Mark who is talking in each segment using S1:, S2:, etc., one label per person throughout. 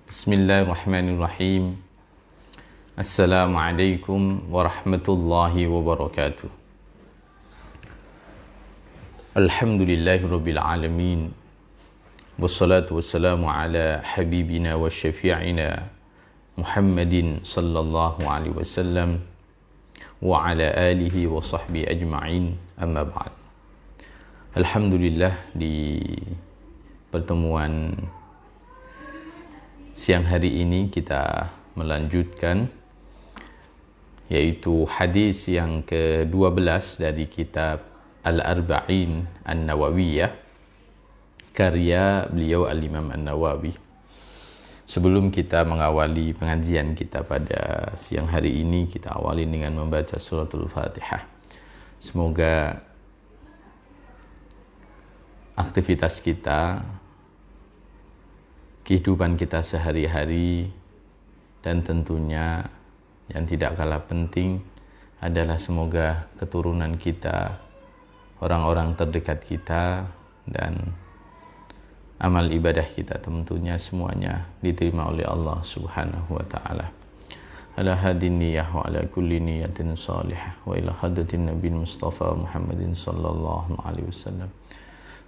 S1: Bismillahirrahmanirrahim. Assalamualaikum warahmatullahi wabarakatuh. Alhamdulillahirabbil alamin. Wassalatu wassalamu ala habibina wa syafi'ina Muhammadin sallallahu alaihi wasallam wa ala alihi wa sahbihi ajma'in. Amma ba'd. Alhamdulillah, di pertemuan siang hari ini kita melanjutkan yaitu hadis yang ke-12 dari kitab Al-Arba'in An-Nawawiyah karya beliau Al-Imam An-Nawawi. Sebelum kita mengawali pengajian kita pada siang hari ini, kita awali dengan membaca suratul Fatihah. Semoga aktivitas kita, kehidupan kita sehari-hari, dan tentunya yang tidak kalah penting adalah semoga keturunan kita, orang-orang terdekat kita, dan amal ibadah kita tentunya semuanya diterima oleh Allah Subhanahu wa taala. Ala hadin niyah wa ala kulli niyatin salihah wa ila hadratin Nabi Mustafa Muhammadin sallallahu alaihi wasallam.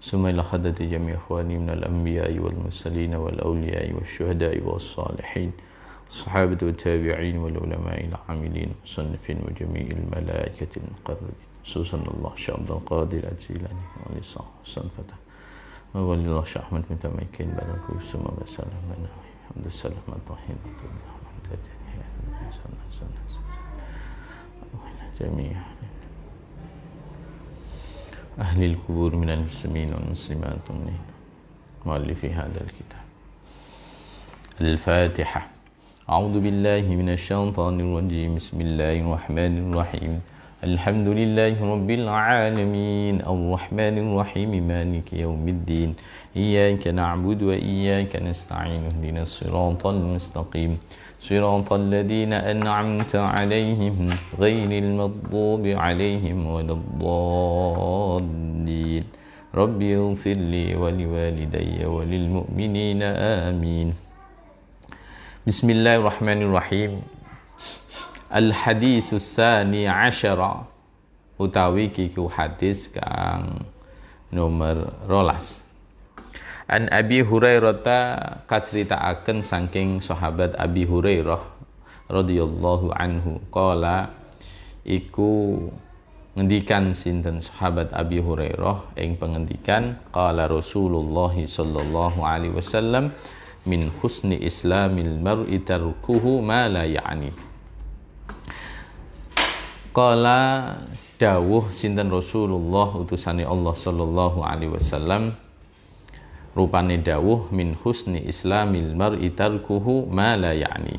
S1: Summa ila hadrati jami' ikhwani minal anbiya'i wal mursalin wal awliya'i wasyuhada'i was salihin sahabatu wat tabi'in wal ulama'i al 'amilin musannifin wa jami'il malaikatil muqarrabin sallallahu syabdul qadir al-jilani wa lisah sanfata wa walillah syahmat mutamakin baraku summa wasallam bana hamdulillah matahibatullah alhamdulillah jami'ah أهل القبور من المسلمين والمسلمات مؤلف هذا الكتاب. الفاتحة. أعوذ بالله من الشيطان الرجيم. بسم الله الرحمن الرحيم. الحمد لله رب العالمين الرحمن الرحيم مالك يوم الدين إياك نعبد وإياك نستعين اهدنا الصراط المستقيم صراط الذين أنعمت عليهم غير المغضوب عليهم ولا الضالين رب اغفر لي ولوالدي وللمؤمنين آمين. بسم الله الرحمن الرحيم. Al-hadisus sani asyara, utawi kiku hadis kang nomor 12. An Abi Hurairah kacritaaken saking sahabat Abi Hurairah radhiyallahu anhu qala iku ngendikan sinten sahabat Abi Hurairah ing pengendikan qala Rasulullah sallallahu alaihi wasallam min husni islamil mar'i tarkuhu ma la ya'ni. Qala dawuh sinten Rasulullah utusane Allah sallallahu alaihi wasallam rupane dawuh min husni islamil mar'i tarkuhu ma la ya'ni.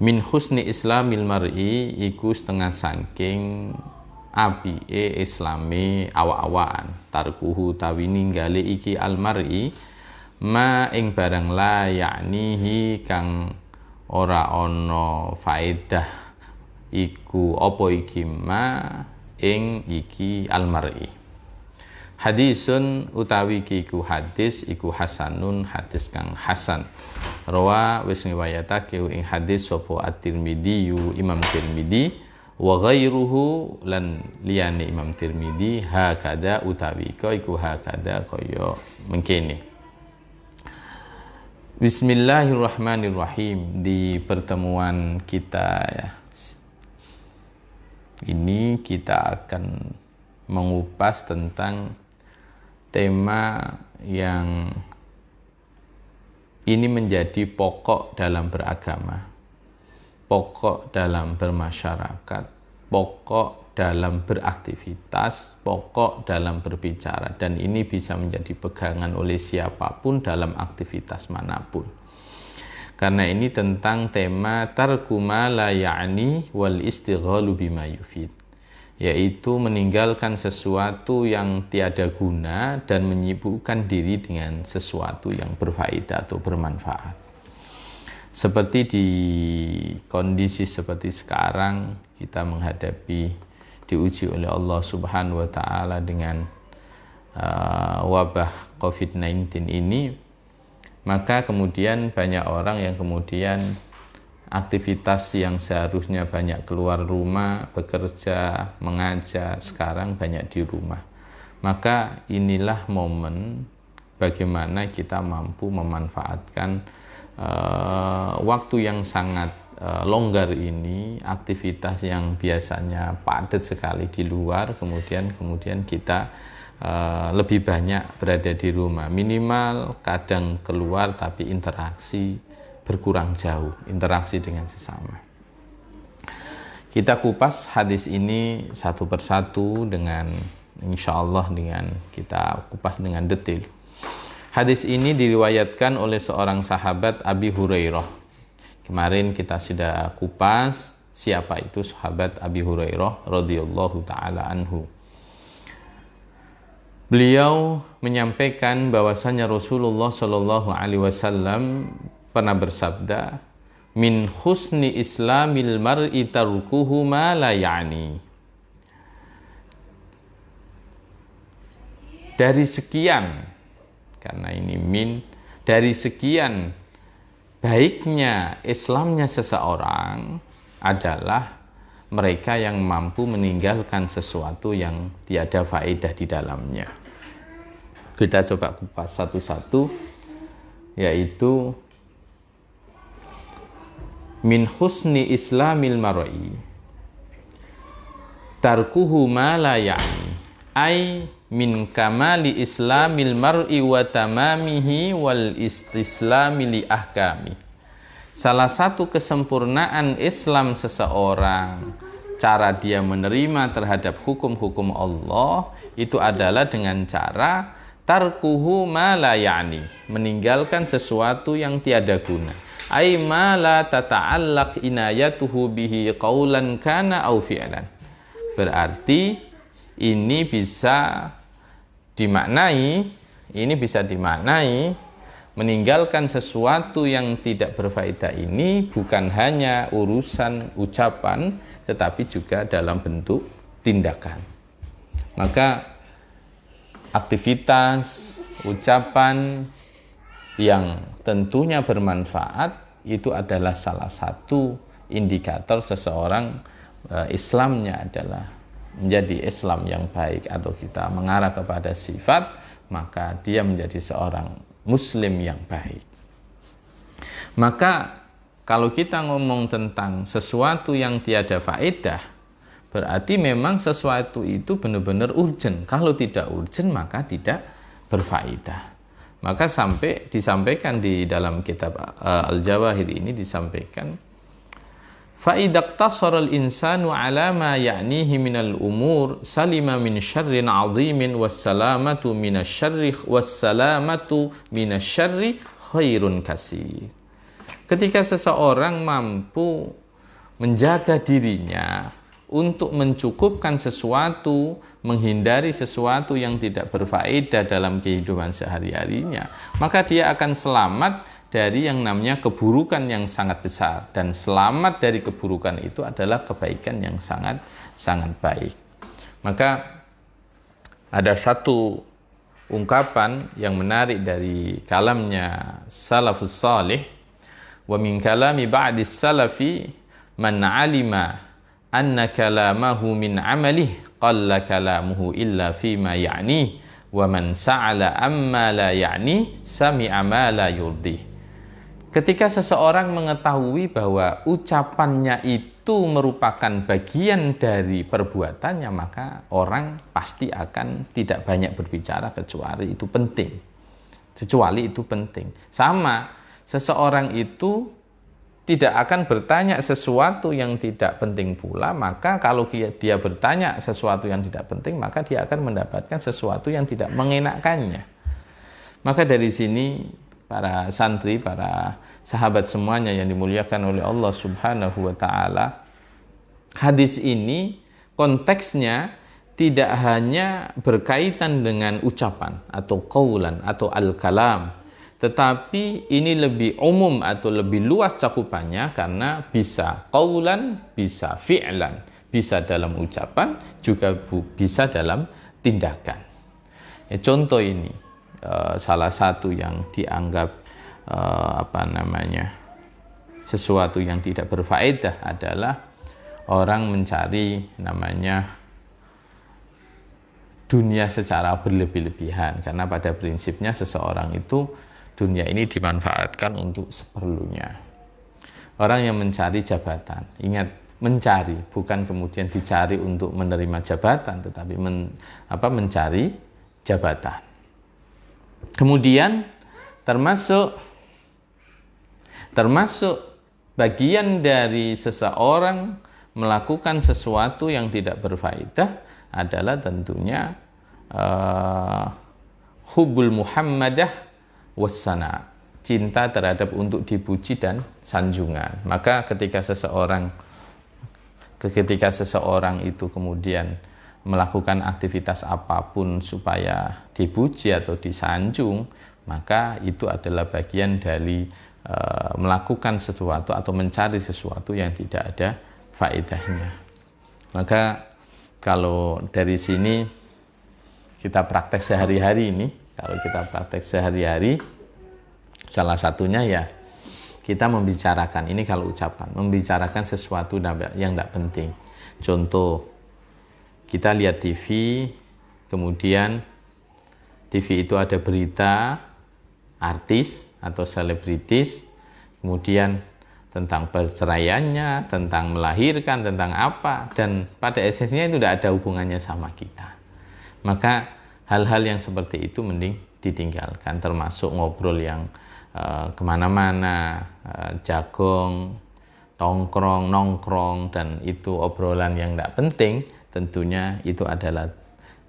S1: Min husni islamil mar'i iku setengah saking apike islame awak-awakan, tarkuhu tawi ninggale iki al mar'i ma ing barang la ya'nihi kang ora ana faedah iku apa iki ma ing iki almar'i. Hadisun utawi iku hadis iku hasanun, hadis kang hasan. Rawa wis riwayatake ing hadis sapa At-Tirmidzi Imam Tirmidzi wa ghairuhu lan liyane Imam Tirmidzi hakada utawi iku hakada kaya mengkene. Bismillahirrahmanirrahim. Di pertemuan kita ini kita akan mengupas tentang tema yang ini menjadi pokok dalam beragama, pokok dalam bermasyarakat, pokok dalam beraktivitas, pokok dalam berbicara, dan ini bisa menjadi pegangan oleh siapapun dalam aktivitas manapun. Karena ini tentang tema tarku ma la ya'ni wal istighalu bima yufid, yaitu meninggalkan sesuatu yang tiada guna dan menyibukkan diri dengan sesuatu yang berfaedah atau bermanfaat. Seperti di kondisi seperti sekarang, kita menghadapi, diuji oleh Allah Subhanahu wa taala dengan wabah COVID-19 ini, Maka kemudian banyak orang yang kemudian aktivitas yang seharusnya banyak keluar rumah, bekerja, mengajar, sekarang banyak di rumah. Maka inilah momen bagaimana kita mampu memanfaatkan waktu yang sangat longgar ini, aktivitas yang biasanya padat sekali di luar, kemudian kita lebih banyak berada di rumah, minimal kadang keluar tapi interaksi berkurang jauh, interaksi dengan sesama. Kita kupas hadis ini satu persatu dengan insya Allah, dengan kita kupas dengan detail. Hadis ini diriwayatkan oleh seorang sahabat, Abi Hurairah. Kemarin kita sudah kupas siapa itu sahabat Abi Hurairah radhiyallahu taala anhu. Beliau menyampaikan bahwasanya Rasulullah Shallallahu alaihi wasallam pernah bersabda, min husni islamil mar'i tarkuhu ma la ya'ni. Dari sekian, karena ini min, dari sekian baiknya Islamnya seseorang adalah mereka yang mampu meninggalkan sesuatu yang tiada faedah di dalamnya. Kita coba kupas satu-satu, yaitu min husni islamil mar'i tarkuhu ma la ya'ni, ay min kamali islamil mar'i wa tamamihi wal istislami li ahkami. Salah satu kesempurnaan Islam seseorang, cara dia menerima terhadap hukum-hukum Allah, itu adalah dengan cara tarkuhu ma la ya'ni, meninggalkan sesuatu yang tiada guna. Ai ma la tata'allaq inayatuhu bihi qaulan kana au fi'lan. Berarti ini bisa dimaknai meninggalkan sesuatu yang tidak berfaedah ini bukan hanya urusan ucapan, tetapi juga dalam bentuk tindakan. Maka aktivitas, ucapan yang tentunya bermanfaat itu adalah salah satu indikator seseorang Islamnya adalah menjadi Islam yang baik, atau kita mengarah kepada sifat, maka dia menjadi seorang Muslim yang baik. Maka kalau kita ngomong tentang sesuatu yang tiada faedah, berarti memang sesuatu itu benar-benar urgent. Kalau tidak urgent maka tidak berfaedah. Maka sampai disampaikan di dalam kitab Al-Jawahir ini disampaikan, fa idaqtasara al-insanu ala ma ya'nihi minal umur salima min syarrin 'azimin wassalamatu minasyarri khairun katsir. Ketika seseorang mampu menjaga dirinya untuk mencukupkan sesuatu, menghindari sesuatu yang tidak berfaedah dalam kehidupan sehari-harinya, maka dia akan selamat dari yang namanya keburukan yang sangat besar. Dan selamat dari keburukan itu adalah kebaikan yang sangat baik. Maka ada satu ungkapan yang menarik dari kalamnya salafus salih, wa min kalami ba'dis salafi man 'alima anna kalamahu min amalih qalla kalamuhu illa fima ya'ni wa man sa'ala amma la ya'ni sami'a ma la yurdi. Ketika seseorang mengetahui bahwa ucapannya itu merupakan bagian dari perbuatannya, maka orang pasti akan tidak banyak berbicara kecuali itu penting. Sama, seseorang itu tidak akan bertanya sesuatu yang tidak penting pula, maka kalau dia bertanya sesuatu yang tidak penting, maka dia akan mendapatkan sesuatu yang tidak mengenakannya. Maka dari sini para santri, para sahabat semuanya yang dimuliakan oleh Allah Subhanahu wa taala, hadis ini konteksnya tidak hanya berkaitan dengan ucapan atau qaulan atau al-kalam, tetapi ini lebih umum atau lebih luas cakupannya, karena bisa qaulan, bisa fi'lan, bisa dalam ucapan, juga bisa dalam tindakan. Contoh ini salah satu yang dianggap sesuatu yang tidak berfaedah adalah orang mencari dunia secara berlebih-lebihan, karena pada prinsipnya seseorang itu dunia ini dimanfaatkan untuk seperlunya. Orang yang mencari jabatan, ingat, mencari, bukan kemudian dicari untuk menerima jabatan, tetapi mencari jabatan. Kemudian termasuk bagian dari seseorang melakukan sesuatu yang tidak berfaedah adalah tentunya hubbul muhammadah wassana, cinta terhadap untuk dipuji dan sanjungan. Maka ketika seseorang itu kemudian melakukan aktivitas apapun supaya dipuji atau disanjung, maka itu adalah bagian dari melakukan sesuatu atau mencari sesuatu yang tidak ada faedahnya. Maka kalau dari sini kita praktek sehari-hari ini, salah satunya ya kita membicarakan, ini kalau ucapan, membicarakan sesuatu yang tidak penting. Contoh, kita lihat TV, kemudian TV itu ada berita artis atau selebritis, kemudian tentang perceraiannya, tentang melahirkan, tentang apa, dan pada esensinya itu tidak ada hubungannya sama kita. Maka hal-hal yang seperti itu mending ditinggalkan, termasuk ngobrol yang kemana-mana, jagong, nongkrong, dan itu obrolan yang tidak penting. Tentunya itu adalah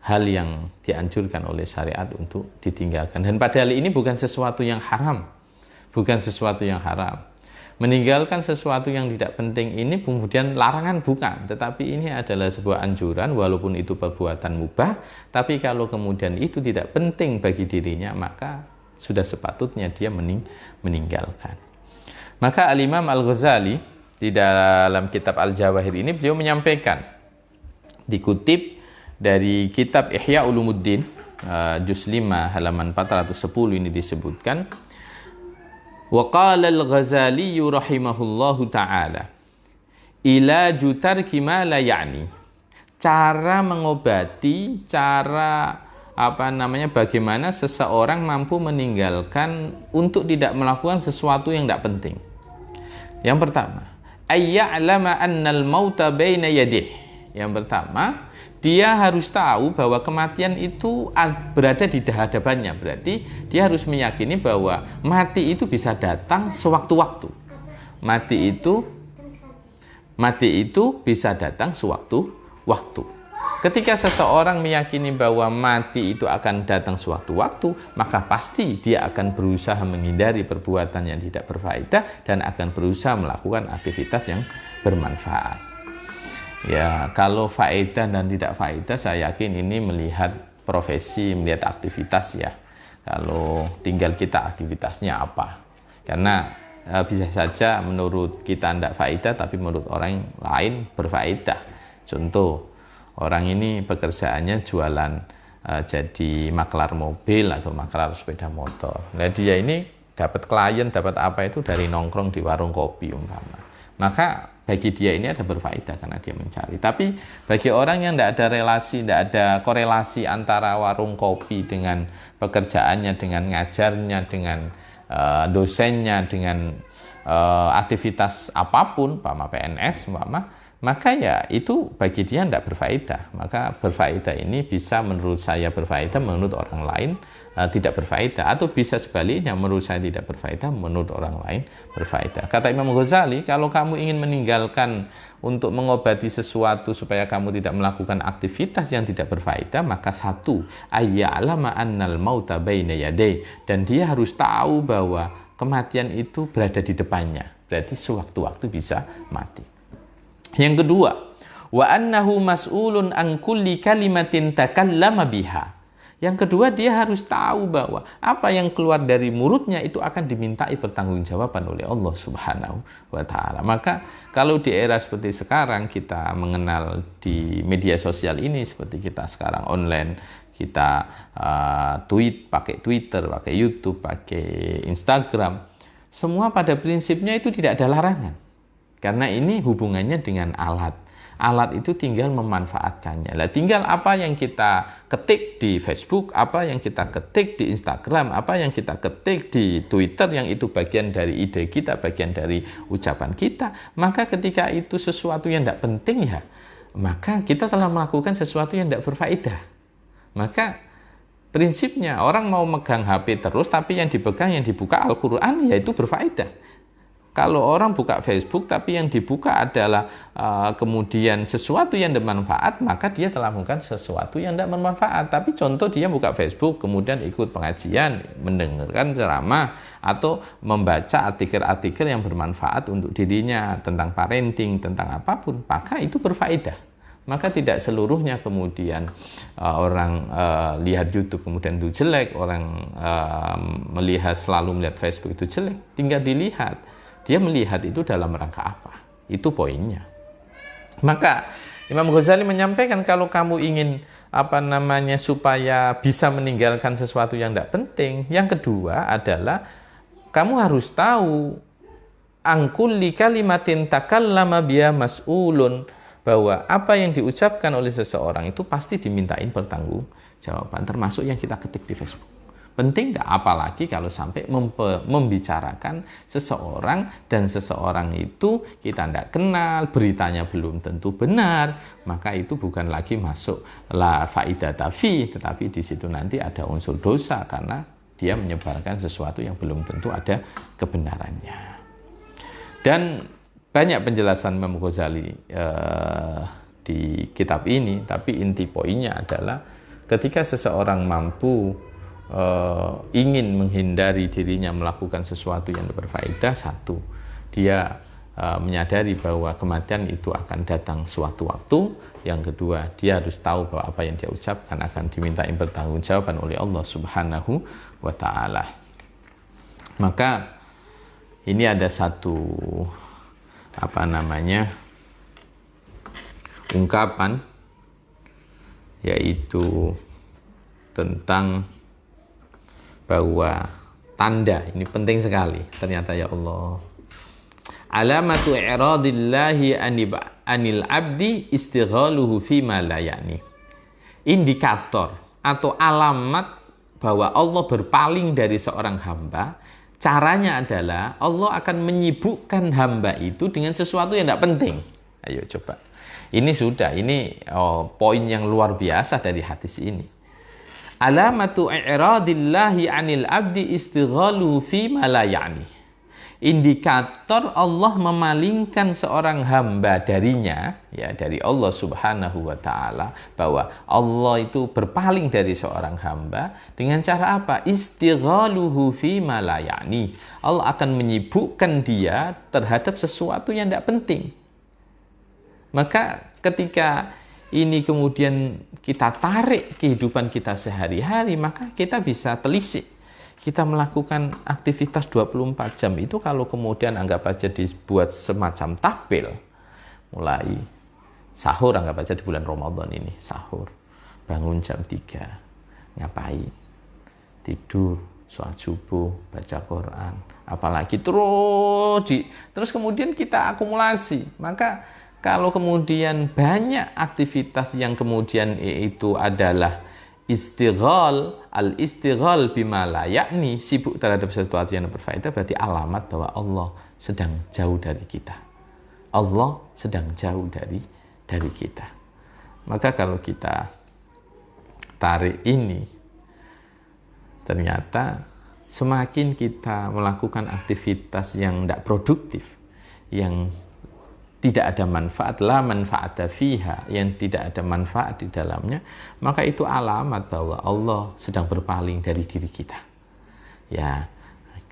S1: hal yang dianjurkan oleh syariat untuk ditinggalkan. Dan padahal ini bukan sesuatu yang haram, meninggalkan sesuatu yang tidak penting ini kemudian larangan, bukan, tetapi ini adalah sebuah anjuran, walaupun itu perbuatan mubah, tapi kalau kemudian itu tidak penting bagi dirinya, maka sudah sepatutnya dia meninggalkan. Maka Al-Imam Al-Ghazali di dalam kitab Al-Jawahir ini beliau menyampaikan, dikutip dari kitab Ihya Ulumuddin juz 5 halaman 410 ini disebutkan, wa qala al-Ghazali rahimahullahu ta'ala ilaju tarki ma la ya'ni, cara mengobati, bagaimana seseorang mampu meninggalkan untuk tidak melakukan sesuatu yang tidak penting. Yang pertama, ayya'lama annal mauta baina yadih. Yang pertama, dia harus tahu bahwa kematian itu berada di hadapannya. Berarti dia harus meyakini bahwa mati itu bisa datang sewaktu-waktu. Mati itu bisa datang sewaktu-waktu. Ketika seseorang meyakini bahwa mati itu akan datang sewaktu-waktu, maka pasti dia akan berusaha menghindari perbuatan yang tidak berfaedah dan akan berusaha melakukan aktivitas yang bermanfaat. Ya, kalau faedah dan tidak faedah, saya yakin ini melihat profesi, melihat aktivitas ya. Kalau tinggal kita aktivitasnya apa. Karena bisa saja menurut kita tidak faedah, tapi menurut orang lain berfaedah. Contoh, orang ini pekerjaannya jualan jadi maklar mobil atau maklar sepeda motor. Nah, dia ini dapat klien, dapat apa itu dari nongkrong di warung kopi umpama. Maka bagi dia ini ada berfaedah karena dia mencari. Tapi bagi orang yang tidak ada relasi, tidak ada korelasi antara warung kopi dengan pekerjaannya, dengan ngajarnya, dengan dosennya, dengan aktivitas apapun, umpama PNS, maka ya itu bagi dia tidak berfaedah. Maka berfaedah ini bisa menurut saya berfaedah, menurut orang lain tidak berfaedah, atau bisa sebaliknya, menurut saya tidak berfaedah, menurut orang lain berfaedah. Kata Imam Ghazali, kalau kamu ingin meninggalkan untuk mengobati sesuatu supaya kamu tidak melakukan aktivitas yang tidak berfaedah, maka satu, ayya'lama annal mauta baina yaday, dan dia harus tahu bahwa kematian itu berada di depannya, berarti sewaktu-waktu bisa mati. Yang kedua, wa annahu mas'ulun an kulli kalimatin takallama biha. Yang kedua, dia harus tahu bahwa apa yang keluar dari mulutnya itu akan dimintai pertanggungjawaban oleh Allah Subhanahu wa Ta'ala. Maka kalau di era seperti sekarang, kita mengenal di media sosial ini, seperti kita sekarang online, kita pakai Twitter, pakai YouTube, pakai Instagram, semua pada prinsipnya itu tidak ada larangan. Karena ini hubungannya dengan alat. Alat itu tinggal memanfaatkannya. Lah, tinggal apa yang kita ketik di Facebook, apa yang kita ketik di Instagram, apa yang kita ketik di Twitter, yang itu bagian dari ide kita, bagian dari ucapan kita. Maka ketika itu sesuatu yang tidak penting ya, maka kita telah melakukan sesuatu yang tidak berfaedah. Maka prinsipnya orang mau megang HP terus, tapi yang dipegang, yang dibuka Al-Quran, ya itu berfaedah. Kalau orang buka Facebook tapi yang dibuka adalah kemudian sesuatu yang bermanfaat, maka dia telah melakukan sesuatu yang tidak bermanfaat. Tapi contoh dia buka Facebook, kemudian ikut pengajian, mendengarkan ceramah, atau membaca artikel-artikel yang bermanfaat untuk dirinya tentang parenting, tentang apapun, maka itu berfaedah. Maka tidak seluruhnya kemudian orang lihat YouTube kemudian itu jelek, orang melihat selalu melihat Facebook itu jelek. Tinggal dilihat dia melihat itu dalam rangka apa. Itu poinnya. Maka Imam Ghazali menyampaikan kalau kamu ingin supaya bisa meninggalkan sesuatu yang tidak penting, yang kedua adalah kamu harus tahu angkulli kalimatin takallama biha mas'ulun, bahwa apa yang diucapkan oleh seseorang itu pasti dimintain pertanggungjawaban, termasuk yang kita ketik di Facebook. Penting tidak? Apalagi kalau sampai membicarakan seseorang, dan seseorang itu kita tidak kenal, beritanya belum tentu benar, maka itu bukan lagi masuk la faidata fi, tetapi di situ nanti ada unsur dosa karena dia menyebarkan sesuatu yang belum tentu ada kebenarannya. Dan banyak penjelasan Imam Ghazali di kitab ini, tapi inti poinnya adalah ketika seseorang mampu ingin menghindari dirinya melakukan sesuatu yang berfaedah, satu, dia menyadari bahwa kematian itu akan datang suatu waktu. Yang kedua, dia harus tahu bahwa apa yang dia ucapkan akan dimintai pertanggungjawaban oleh Allah Subhanahu wa Ta'ala. Maka ini ada satu ungkapan, yaitu tentang bahwa tanda, ini penting sekali ternyata, ya Allah, alamatu i'radillahi anil abdi istighaluhu fima la ya'ni. Indikator atau alamat bahwa Allah berpaling dari seorang hamba, caranya adalah Allah akan menyibukkan hamba itu dengan sesuatu yang tidak penting. Ayo coba, ini poin yang luar biasa dari hadis ini. Alamatu i'radillahi anil abdi istighaluhu fima la ya'ni. Indikator Allah memalingkan seorang hamba darinya, ya, dari Allah Subhanahu wa Ta'ala, bahwa Allah itu berpaling dari seorang hamba dengan cara apa? Istighaluhu fima la ya'ni. Allah akan menyibukkan dia terhadap sesuatu yang tidak penting. Maka ketika ini kemudian kita tarik kehidupan kita sehari-hari, maka kita bisa telisik. Kita melakukan aktivitas 24 jam itu, kalau kemudian anggap aja dibuat semacam tabel, mulai sahur, anggap aja di bulan Ramadan ini, sahur, bangun jam 3, ngapain? Tidur, sholat subuh, baca Quran, apalagi terus kemudian kita akumulasi. Maka kalau kemudian banyak aktivitas yang kemudian itu adalah al-istighal bima la yakni, sibuk terhadap sesuatu yang berfaedah, berarti alamat bahwa Allah sedang jauh dari kita. Allah sedang jauh dari kita. Maka kalau kita tarik ini, ternyata semakin kita melakukan aktivitas yang tidak produktif, yang tidak ada manfaat, la manfaata fiha, yang tidak ada manfaat di dalamnya, maka itu alamat bahwa Allah sedang berpaling dari diri kita. Ya,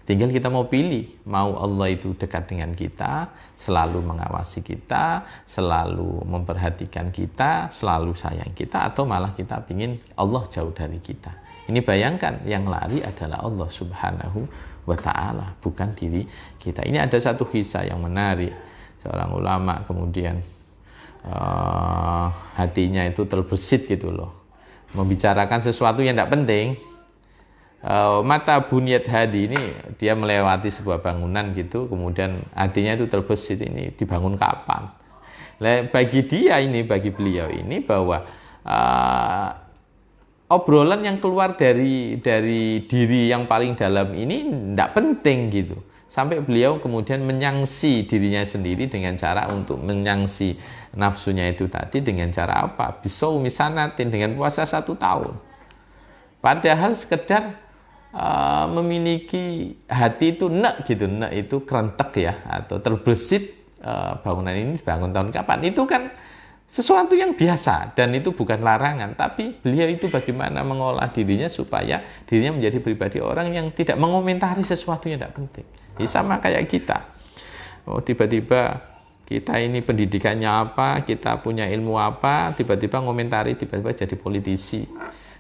S1: tinggal kita mau pilih, mau Allah itu dekat dengan kita, selalu mengawasi kita, selalu memperhatikan kita, selalu sayang kita, atau malah kita ingin Allah jauh dari kita. Ini bayangkan, yang lari adalah Allah Subhanahu wa Ta'ala, bukan diri kita. Ini ada satu kisah yang menarik. Seorang ulama kemudian hatinya itu terbesit gitu loh, membicarakan sesuatu yang tidak penting. mata bunyat hadi ini dia melewati sebuah bangunan gitu, kemudian hatinya itu terbesit, ini dibangun kapan. Bagi beliau ini bahwa obrolan yang keluar dari diri yang paling dalam ini tidak penting gitu. Sampai beliau kemudian menyangsi dirinya sendiri dengan cara untuk menyangsi nafsunya itu tadi dengan cara apa? Bisau misanatin, dengan puasa 1 tahun. Padahal sekedar memiliki hati itu nek gitu, nek itu kerentek ya, atau terbesit bangunan ini dibangun tahun kapan, itu kan sesuatu yang biasa dan itu bukan larangan. Tapi beliau itu bagaimana mengolah dirinya supaya dirinya menjadi pribadi orang yang tidak mengomentari sesuatu yang tidak penting. Ini sama kayak kita, tiba-tiba kita ini pendidikannya apa, kita punya ilmu apa, tiba-tiba ngomentari, tiba-tiba jadi politisi.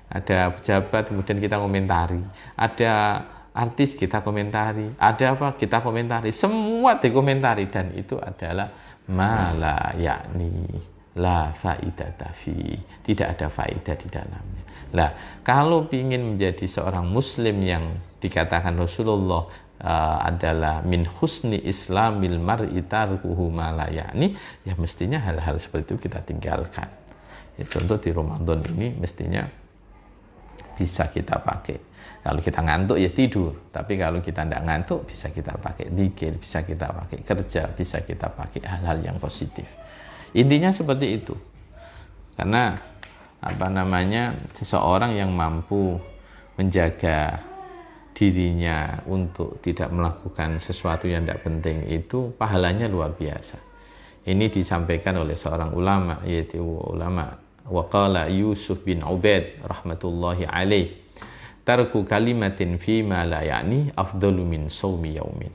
S1: Ada pejabat, kemudian kita komentari. Ada artis, kita komentari. Ada apa, kita komentari. Semua dikomentari. Dan itu adalah mala yakni la faidata fi. Tidak ada faidah di dalamnya. Lah, kalau ingin menjadi seorang muslim yang dikatakan Rasulullah adalah min husni islamil mar'i tarkuhu ma la yakni, ya mestinya hal-hal seperti itu kita tinggalkan. Ya, contoh di Ramadan ini mestinya bisa kita pakai. Kalau kita ngantuk ya tidur, tapi kalau kita tidak ngantuk bisa kita pakai dzikir, bisa kita pakai kerja, bisa kita pakai hal-hal yang positif. Intinya seperti itu. Karena seseorang yang mampu menjaga dirinya untuk tidak melakukan sesuatu yang tidak penting itu pahalanya luar biasa. Ini disampaikan oleh seorang ulama, yaitu ulama Waqala Yusuf bin Ubaid rahmatullahi alaih, tarku kalimatin fima la ya'ni afdalu min sawmi yaumin.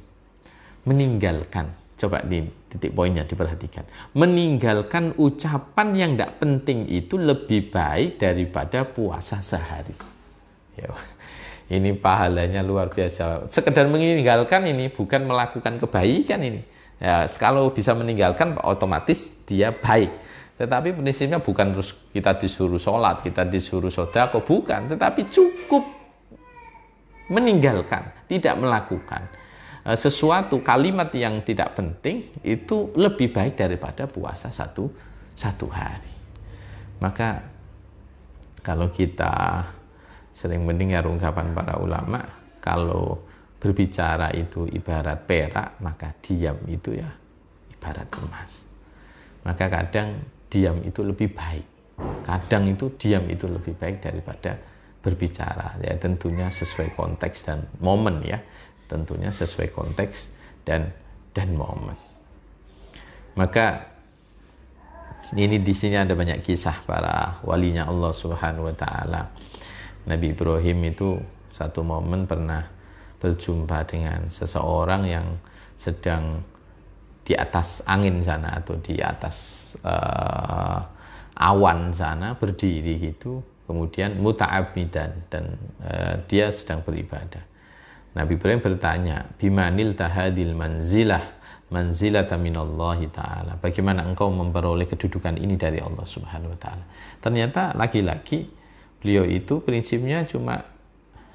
S1: Meninggalkan, coba di titik poinnya diperhatikan, meninggalkan ucapan yang tidak penting itu lebih baik daripada puasa sehari. Ya, ini pahalanya luar biasa. Sekedar meninggalkan ini bukan melakukan kebaikan ini. Ya, kalau bisa meninggalkan otomatis dia baik. Tetapi prinsipnya bukan terus kita disuruh sholat, kita disuruh sedekah, bukan. Tetapi cukup meninggalkan, tidak melakukan sesuatu kalimat yang tidak penting itu lebih baik daripada puasa satu hari. Maka kalau kita sering mendengar ungkapan para ulama, kalau berbicara itu ibarat perak, maka diam itu ya ibarat emas. Maka kadang diam itu lebih baik. Kadang itu diam itu lebih baik daripada berbicara. Ya tentunya sesuai konteks dan momen ya. Tentunya sesuai konteks dan momen. Maka ini di sini ada banyak kisah para walinya Allah Subhanahu wa taala. Nabi Ibrahim itu satu momen pernah berjumpa dengan seseorang yang sedang di atas angin sana atau di atas awan sana berdiri gitu, kemudian muta'abidan dan dia sedang beribadah. Nabi Ibrahim bertanya, bimanil tahadil manzilata minallahi ta'ala, bagaimana engkau memperoleh kedudukan ini dari Allah Subhanahu wa ta'ala. Ternyata laki-laki beliau itu prinsipnya cuma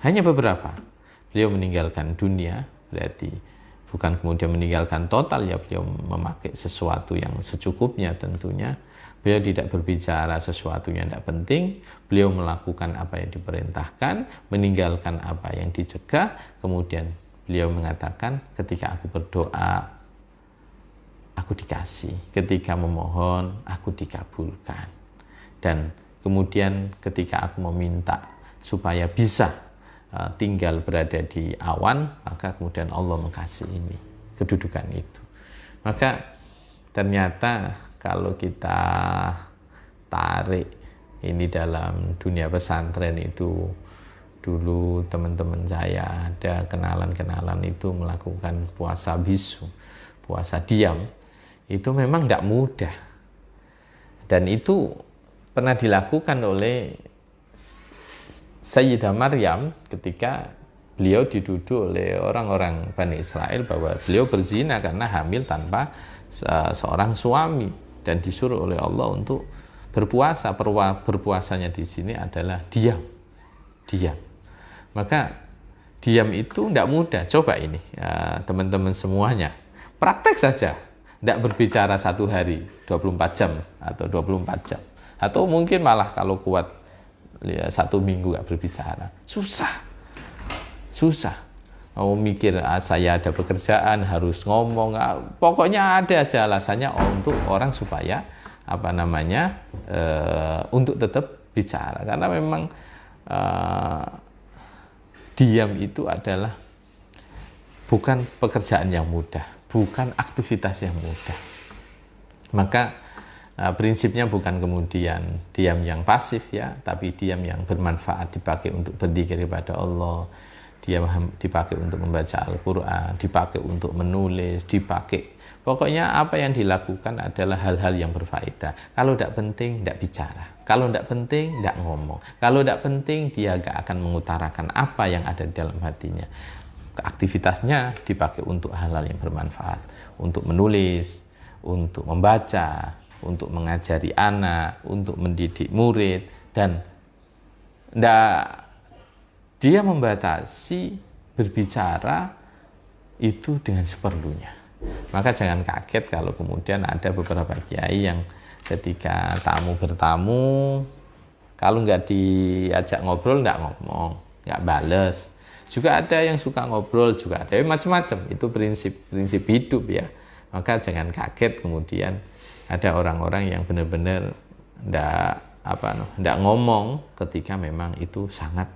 S1: hanya beberapa. Beliau meninggalkan dunia, berarti bukan kemudian meninggalkan total ya, beliau memakai sesuatu yang secukupnya tentunya. Beliau tidak berbicara sesuatu yang tidak penting, beliau melakukan apa yang diperintahkan, meninggalkan apa yang dicegah. Kemudian beliau mengatakan, ketika aku berdoa aku dikasih, ketika memohon aku dikabulkan, dan kemudian ketika aku meminta supaya bisa tinggal berada di awan, maka kemudian Allah mengasihi ini, kedudukan itu. Maka ternyata kalau kita tarik ini dalam dunia pesantren itu, dulu teman-teman saya ada kenalan-kenalan itu melakukan puasa bisu, puasa diam, itu memang tidak mudah. Dan itu pernah dilakukan oleh Sayyidah Maryam ketika beliau dituduh oleh orang-orang Bani Israel bahwa beliau berzina karena hamil tanpa seorang suami, dan disuruh oleh Allah untuk berpuasa. Berpuasanya di sini adalah diam. Maka diam itu tidak mudah. Coba ini ya, teman-teman semuanya praktek saja, tidak berbicara 1 hari 24 jam atau 24 jam, atau mungkin malah kalau kuat ya 1 minggu nggak berbicara. Susah. Mau mikir saya ada pekerjaan harus ngomong, pokoknya ada aja alasannya untuk orang supaya untuk tetap bicara, karena memang diam itu adalah bukan pekerjaan yang mudah, bukan aktivitas yang mudah. Maka prinsipnya bukan kemudian diam yang pasif ya, tapi diam yang bermanfaat, dipakai untuk berzikir kepada Allah, diam dipakai untuk membaca Al-Quran, dipakai untuk menulis, pokoknya apa yang dilakukan adalah hal-hal yang berfaedah. Kalau tidak penting, tidak bicara. Kalau tidak penting, tidak ngomong. Kalau tidak penting, dia gak akan mengutarakan apa yang ada di dalam hatinya. Aktivitasnya dipakai untuk hal-hal yang bermanfaat, untuk menulis, untuk membaca, untuk mengajari anak, untuk mendidik murid, dan dia membatasi berbicara itu dengan seperlunya. Maka jangan kaget kalau kemudian ada beberapa kiai yang ketika tamu bertamu, kalau nggak diajak ngobrol nggak ngomong, nggak bales. Juga ada yang suka ngobrol, juga ada macam-macam. Itu prinsip hidup ya. Maka jangan kaget kemudian ada orang-orang yang benar-benar nggak ngomong ketika memang itu sangat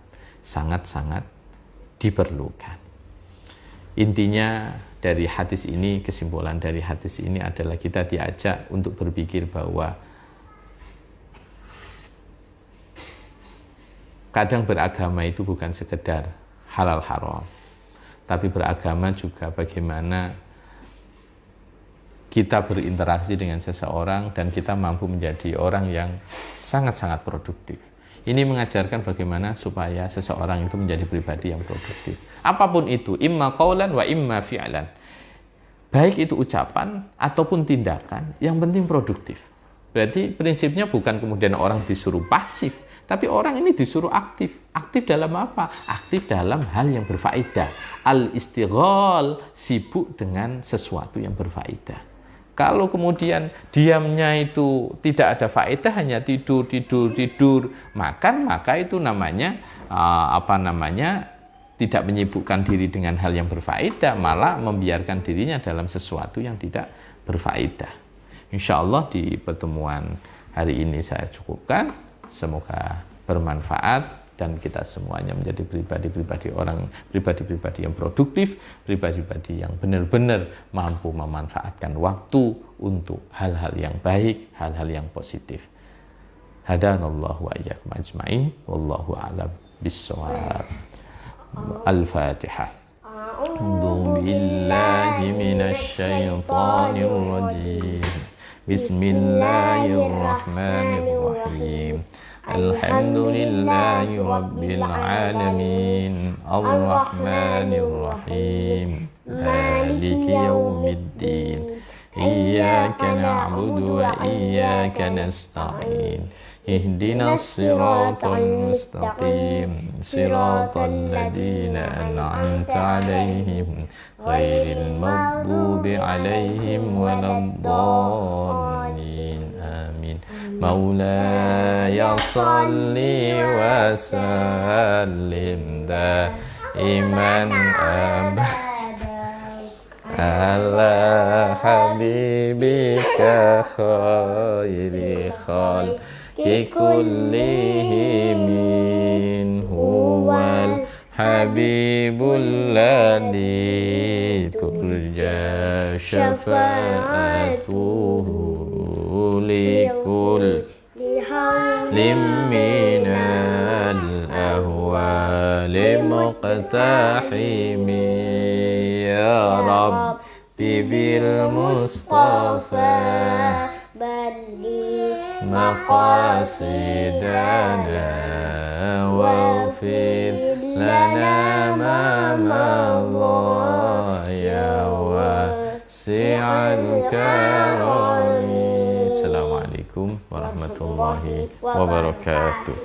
S1: diperlukan. Intinya dari hadis ini, kesimpulan dari hadis ini adalah kita diajak untuk berpikir bahwa kadang beragama itu bukan sekedar halal haram, tapi beragama juga bagaimana kita berinteraksi dengan seseorang dan kita mampu menjadi orang yang sangat-sangat produktif. Ini mengajarkan bagaimana supaya seseorang itu menjadi pribadi yang produktif. Apapun itu, imma qaulan wa imma fi'lan. Baik itu ucapan ataupun tindakan, yang penting produktif. Berarti prinsipnya bukan kemudian orang disuruh pasif, tapi orang ini disuruh aktif. Aktif dalam apa? Aktif dalam hal yang berfaedah. Al-istighal, sibuk dengan sesuatu yang berfaedah. Kalau kemudian diamnya itu tidak ada faedah, hanya tidur, maka itu namanya tidak menyibukkan diri dengan hal yang berfaedah, malah membiarkan dirinya dalam sesuatu yang tidak berfaedah. Insya Allah di pertemuan hari ini saya cukupkan. Semoga bermanfaat dan kita semuanya menjadi pribadi-pribadi yang produktif, pribadi-pribadi yang benar-benar mampu memanfaatkan waktu untuk hal-hal yang baik, hal-hal yang positif. Hadanallahu wa iyyakum ajma'in, wallahu a'lam bissawab. Al-Fatihah. A'udzu billahi minasy syaithanir rajim. Bismillahirrahmanirrahim. Alhamdulillahi rabbil alamin, arrahmanir rahim, maliki yaumiddin, iyyaka na'budu wa iyyaka nasta'in, ihdinas siratal mustaqim, siratal ladzina an'amta 'alaihim, ghairil maghdubi 'alaihim waladdallin. Amin. Maulaya salli wa sallim daiman abadan ala habibika khairi khalqi kullihim huwal habibul ladzi turja syafa'atuhu likul liminal ahwali muqtahimi ya Rabbi bil Mustafa badi maqasidana waghfir lana ma madha ya wasi'al karami. Assalamualaikum warahmatullahi wabarakatuh.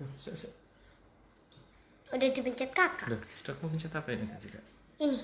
S1: Duh,
S2: Udah dipencet kakak.
S1: Loh, sudah mau pencet apa ini Kak Cika?
S2: Ini.